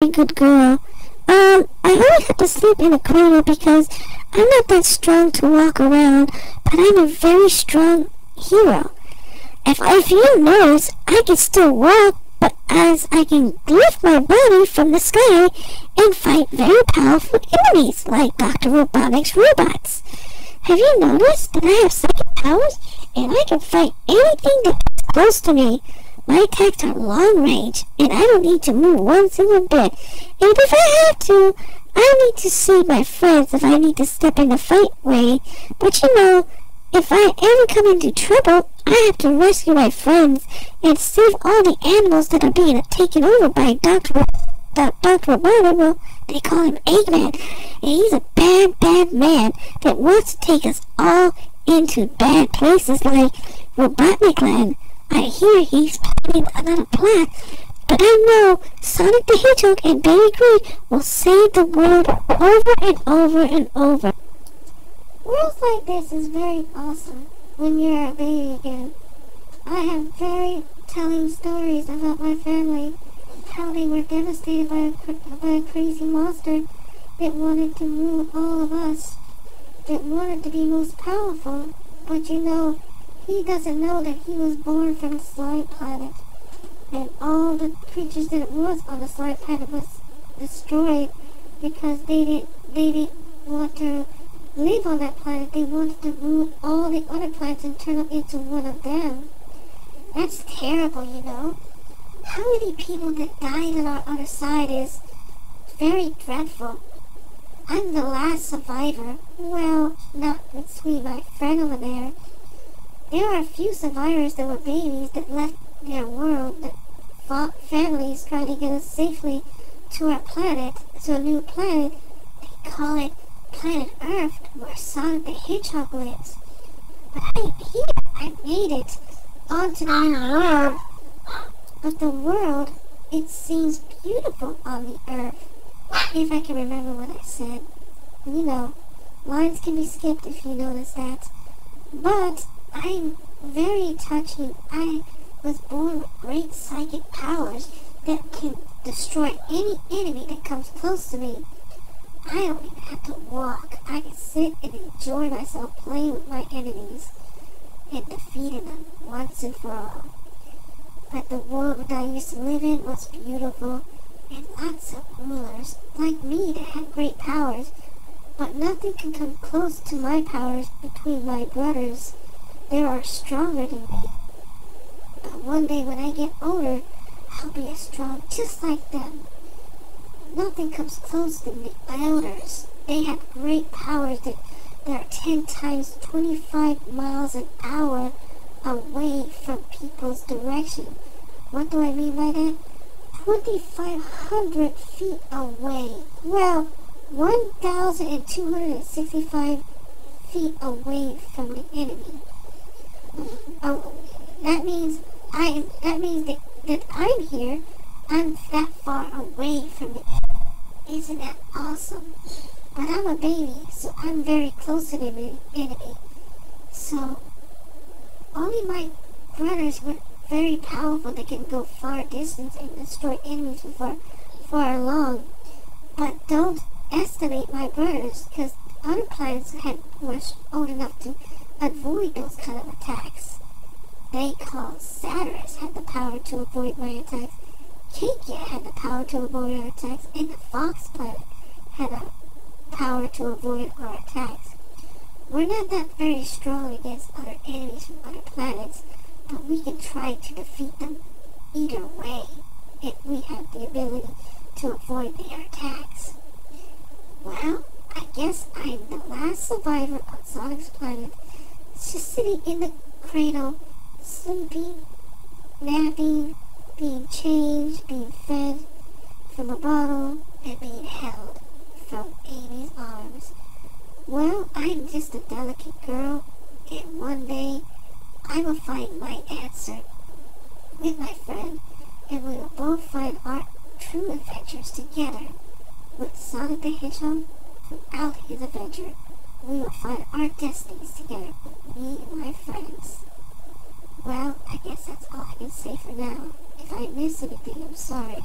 very good girl. I only have to sleep in a cradle because I'm not that strong to walk around, but I'm a very strong hero. If you notice, I can still walk, but as I can lift my body from the sky and fight very powerful enemies like Dr. Robotnik's robots. Have you noticed that I have psychic powers and I can fight anything that gets close to me? My attacks are long range and I don't need to move one single bit. And if I have to, I need to save my friends if I need to step in the fight way. But you know, if I ever come into trouble, I have to rescue my friends and save all the animals that are being taken over by Dr. Roboto. Well, they call him Eggman. And he's a bad man that wants to take us all into bad places like Robotnik Land. I hear he's planning another plot, but I know Sonic the Hedgehog and Baby Groot will save the world over and over and over. Worlds like this is very awesome when you're a baby again. I have very telling stories about my family, how they were devastated by a crazy monster that wanted to rule all of us, that wanted to be most powerful, but you know, he doesn't know that he was born from a slime planet, and all the creatures that was on the slime planet was destroyed because they didn't want to live on that planet. They wanted to rule all the other planets and turn them into one of them. That's terrible, you know. How many people that died on our other side is very dreadful. I'm the last survivor. Well, not between my friend over there. There are a few survivors that were babies that left their world, that fought families trying to get us safely to our planet, to a new planet. They call it Planet Earth, where Sonic the Hedgehog lives. But I'm here. I made it onto the new world. But the world, it seems beautiful on the Earth. If I can remember what I said. You know, lines can be skipped if you notice that. But I'm very touching. I was born with great psychic powers that can destroy any enemy that comes close to me. I don't even have to walk. I can sit and enjoy myself playing with my enemies and defeating them once and for all. But the world that I used to live in was beautiful and lots of rulers like me that had great powers. But nothing can come close to my powers between my brothers. They are stronger than me. But one day when I get older, I'll be as strong just like them. Nothing comes close to the elders. They have great powers that are 10 times 25 miles an hour away from people's direction. What do I mean by that? 2,500 feet away. Well, 1,265 feet away from the enemy. That means that I'm here. I'm that far away from it. Isn't that awesome? But I'm a baby, so I'm very close to the enemy. So, only my brothers were very powerful. They can go far distance and destroy enemies for far long. But don't estimate my brothers, because other planets were old enough to avoid those kind of attacks. They called Saturus had the power to avoid my attacks. Kakia had the power to avoid our attacks, and the Fox planet had the power to avoid our attacks. We're not that very strong against other enemies from other planets, but we can try to defeat them either way if we have the ability to avoid their attacks. Well, I guess I'm the last survivor on Sonic's planet, just sitting in the cradle, sleeping, napping, being changed, being fed from a bottle, and being held from Amy's arms. Well, I'm just a delicate girl, and one day I will find my answer with my friend, and we will both find our true adventures together. With Sonic the Hedgehog, throughout his adventure, we will find our destinies together, me and my friends. Well, I guess that's all I can say for now. If I miss anything, I'm sorry.